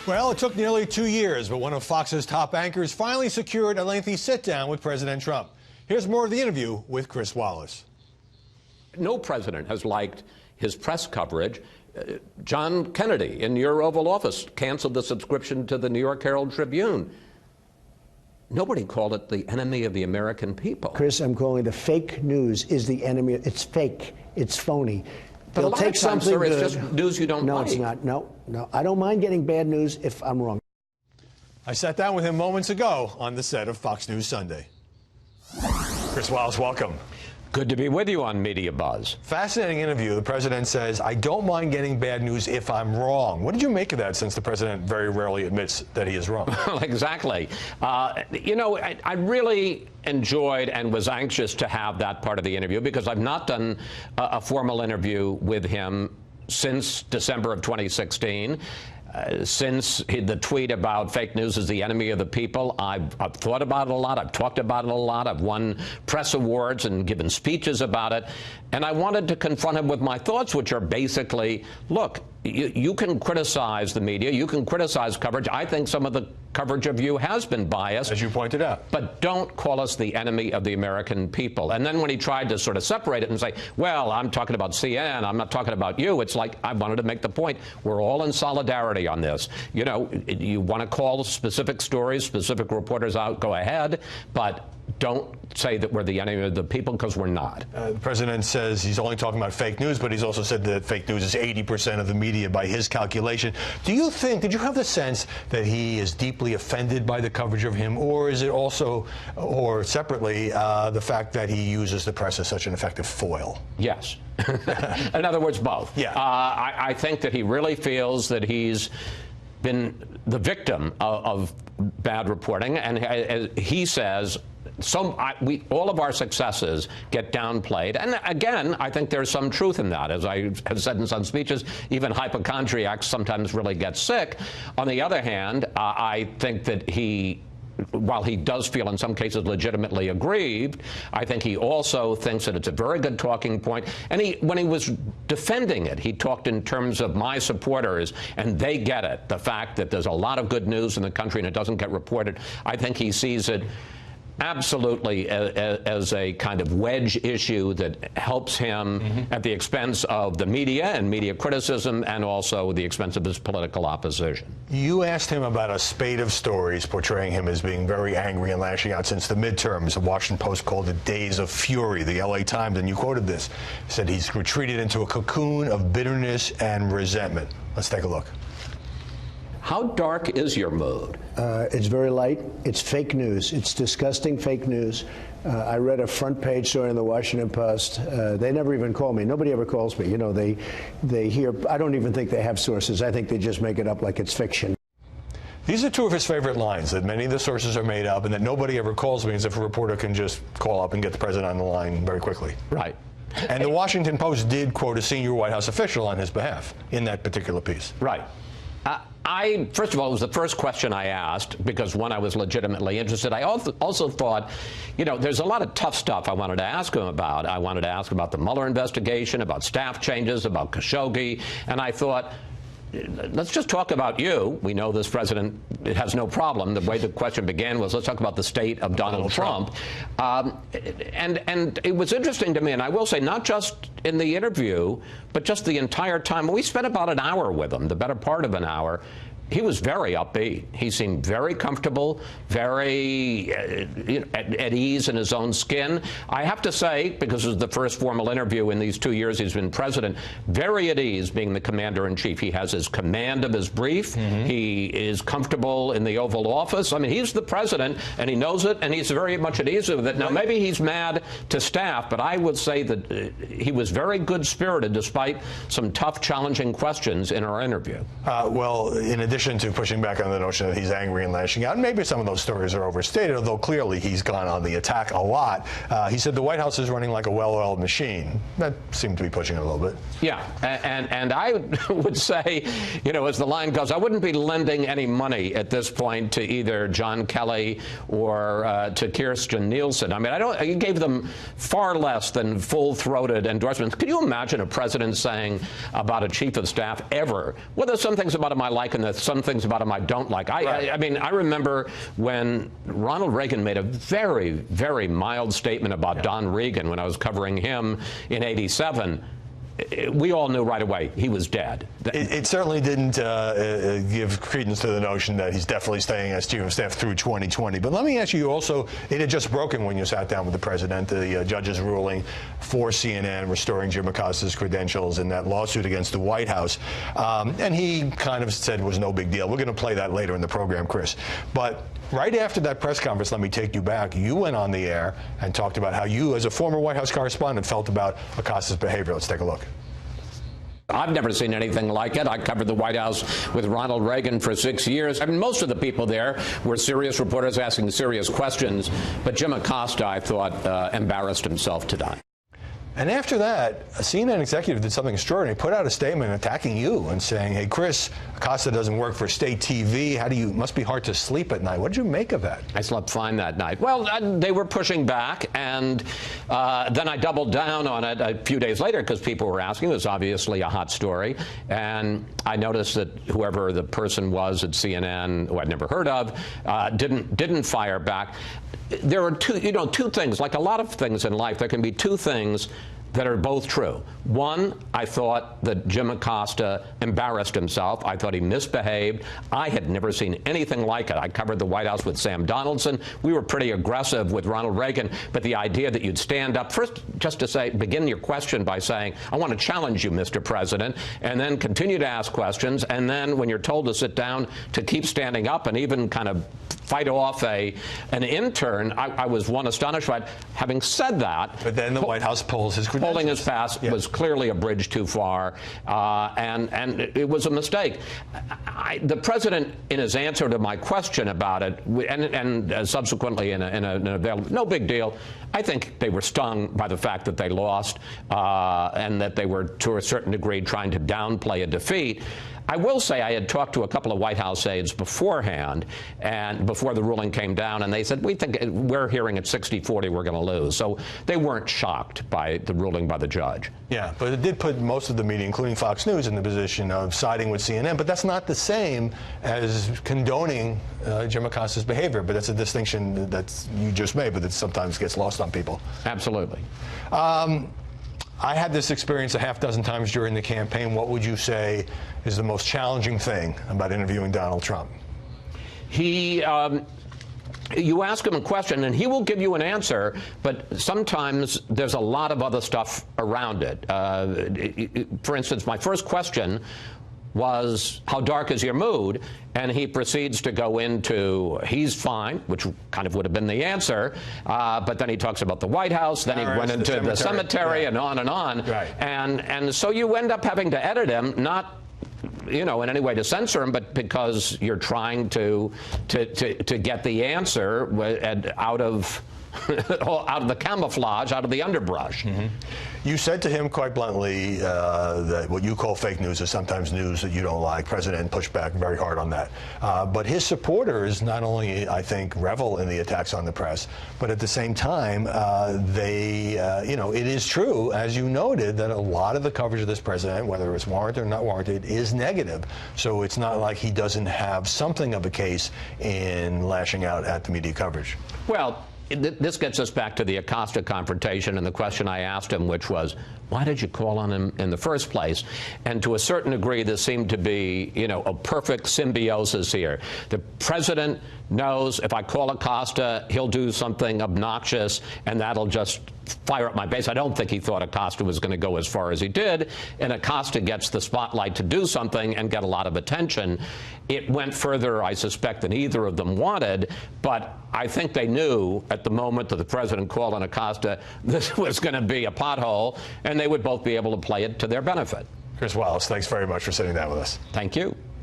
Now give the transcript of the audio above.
Well, it took nearly 2 years, but one of Fox's top anchors finally secured a lengthy sit-down with President Trump. Here's more of the interview with Chris Wallace. No president has liked his press coverage. John Kennedy in your Oval Office canceled the subscription to the New York Herald Tribune. Nobody called it the enemy of the American people. Chris, I'm calling the fake news is the enemy. It's fake. It's phony. But a lot of times, sir, it's just news you don't like. No, it's not. No. I don't mind getting bad news if I'm wrong. I sat down with him moments ago on the set of Fox News Sunday. Chris Wallace, welcome. Good to be with you on Media Buzz. Fascinating interview. The president says, I don't mind getting bad news if I'm wrong. What did you make of that, since the president very rarely admits that he is wrong? Exactly. I really enjoyed and was anxious to have that part of the interview because I've not done a formal interview with him since December of 2016. Since the tweet about fake news is the enemy of the people, I've thought about it a lot. I've talked about it a lot. I've won press awards and given speeches about it. And I wanted to confront him with my thoughts, which are basically, look, you can criticize the media. You can criticize coverage. I think some of the coverage of you has been biased. As you pointed out. But don't call us the enemy of the American people. And then when he tried to sort of separate it and say, well, I'm talking about CNN, I'm not talking about you, it's like I wanted to make the point. We're all in solidarity on this. You know, you want to call specific stories, specific reporters out, go ahead. But don't say that we're the enemy of the people, because we're not. The president says he's only talking about fake news, but he's also said that fake news is 80% of the media by his calculation. Do you think, did you have the sense that he is deeply offended by the coverage of him, or is it also, or separately, the fact that he uses the press as such an effective foil? Yes. In other words, both. Yeah. I think that he really feels that he's been the victim of bad reporting, and he says, all of our successes get downplayed. And again, I think there's some truth in that. As I have said in some speeches, even hypochondriacs sometimes really get sick. On the other hand, I think that while he does feel in some cases legitimately aggrieved, I think he also thinks that it's a very good talking point. And when he was defending it, he talked in terms of my supporters, and they get it. The fact that there's a lot of good news in the country and it doesn't get reported. I think he sees it absolutely as a kind of wedge issue that helps him at the expense of the media and media criticism, and also the expense of his political opposition. You asked him about a spate of stories portraying him as being very angry and lashing out since the midterms. The Washington Post called it days of fury. The LA Times, and you quoted this, said he's retreated into a cocoon of bitterness and resentment. Let's take a look. How dark is your mood? It's very light. It's fake news. It's disgusting fake news. I read a front page story in the Washington Post. They never even call me. Nobody ever calls me. You know, they hear. I don't even think they have sources. I think they just make it up like it's fiction. These are two of his favorite lines, that many of the sources are made up and that nobody ever calls me, as if a reporter can just call up and get the president on the line very quickly. Right. And the Washington Post did quote a senior White House official on his behalf in that particular piece. Right. First of all, it was the first question I asked because, one, I was legitimately interested. I also thought, you know, there's a lot of tough stuff I wanted to ask him about. I wanted to ask about the Mueller investigation, about staff changes, about Khashoggi, and I thought, let's just talk about you. We know this president has no problem. The way the question began was, let's talk about the state of Donald Trump. And it was interesting to me, and I will say, not just in the interview, but just the entire time. We spent about an hour with him, the better part of an hour. He was very upbeat. He seemed very comfortable, very at ease in his own skin. I have to say, because it was the first formal interview in these 2 years he's been president, very at ease being the commander-in-chief. He has his command of his brief. He is comfortable in the Oval Office. I mean, he's the president, and he knows it, and he's very much at ease with it. Now, maybe he's mad to staff, but I would say that he was very good-spirited despite some tough, challenging questions in our interview. Well, in addition to pushing back on the notion that he's angry and lashing out, and maybe some of those stories are overstated, although clearly he's gone on the attack a lot. He said the White House is running like a well-oiled machine. That seemed to be pushing it a little bit. Yeah, and I would say, you know, as the line goes, I wouldn't be lending any money at this point to either John Kelly or to Kirstjen Nielsen. I mean, he gave them far less than full-throated endorsements. Can you imagine a president saying about a chief of staff ever, well, there's some things about him I like and there's some things about him I don't like. I mean, I remember when Ronald Reagan made a very, very mild statement about Don Regan when I was covering him in '87. We all knew right away he was dead. It certainly didn't give credence to the notion that he's definitely staying as chief of staff through 2020. But let me ask you also, it had just broken when you sat down with the president, the judge's ruling for CNN restoring Jim Acosta's credentials in that lawsuit against the White House. And he kind of said it was no big deal. We're going to play that later in the program, Chris. But right after that press conference, let me take you back, you went on the air and talked about how you, as a former White House correspondent, felt about Acosta's behavior. Let's take a look. I've never seen anything like it. I covered the White House with Ronald Reagan for 6 years. I mean, most of the people there were serious reporters asking serious questions, but Jim Acosta, I thought, embarrassed himself to death. And after that, a CNN executive did something extraordinary, put out a statement attacking you and saying, hey, Chris, Acosta doesn't work for state TV. Must be hard to sleep at night. What did you make of that? I slept fine that night. Well, they were pushing back, and then I doubled down on it a few days later because people were asking. It was obviously a hot story. And I noticed that whoever the person was at CNN, who I'd never heard of, didn't fire back. There are two things. Like a lot of things in life, there can be two things that are both true. One, I thought that Jim Acosta embarrassed himself. I thought he misbehaved. I had never seen anything like it. I covered the White House with Sam Donaldson. We were pretty aggressive with Ronald Reagan, but the idea that you'd stand up, first just to say, begin your question by saying, I want to challenge you, Mr. President, and then continue to ask questions, and then when you're told to sit down, to keep standing up and even kind of fight off an intern, I was astonished by it. Having said that, but then the White House pulls his credentials. Holding his pass was clearly a bridge too far, and it was a mistake. The president, in his answer to my question about it, and subsequently in a no big deal, I think they were stung by the fact that they lost and that they were, to a certain degree, trying to downplay a defeat. I will say I had talked to a couple of White House aides beforehand, and before the ruling came down, and they said, we're hearing at 60-40 we're going to lose. So they weren't shocked by the ruling by the judge. Yeah, but it did put most of the media, including Fox News, in the position of siding with CNN. But that's not the same as condoning Jim Acosta's behavior. But that's a distinction that you just made, but that sometimes gets lost on people. Absolutely. I had this experience a half dozen times during the campaign. What would you say is the most challenging thing about interviewing Donald Trump? You ask him a question, and he will give you an answer, but sometimes there's a lot of other stuff around it. For instance, my first question was, how dark is your mood? And he proceeds to go into, he's fine, which kind of would have been the answer, but then he talks about the White House, then he went into the cemetery, and on and on. Right. And so you end up having to edit him, not in any way to censor him, but because you're trying to get the answer out of the camouflage, out of the underbrush. Mm-hmm. You said to him quite bluntly that what you call fake news is sometimes news that you don't like. President pushed back very hard on that. But his supporters not only, I think, revel in the attacks on the press, but at the same time, it is true, as you noted, that a lot of the coverage of this president, whether it's warranted or not warranted, is negative. So it's not like he doesn't have something of a case in lashing out at the media coverage. Well, this gets us back to the Acosta confrontation and the question I asked him, which was, why did you call on him in the first place? And to a certain degree, there seemed to be, a perfect symbiosis here. The president knows if I call Acosta, he'll do something obnoxious, and that'll just fire up my base. I don't think he thought Acosta was going to go as far as he did, and Acosta gets the spotlight to do something and get a lot of attention. It went further, I suspect, than either of them wanted, but I think they knew at the moment that the president called on Acosta, this was going to be a pothole, and they would both be able to play it to their benefit. Chris Wallace, thanks very much for sitting down with us. Thank you.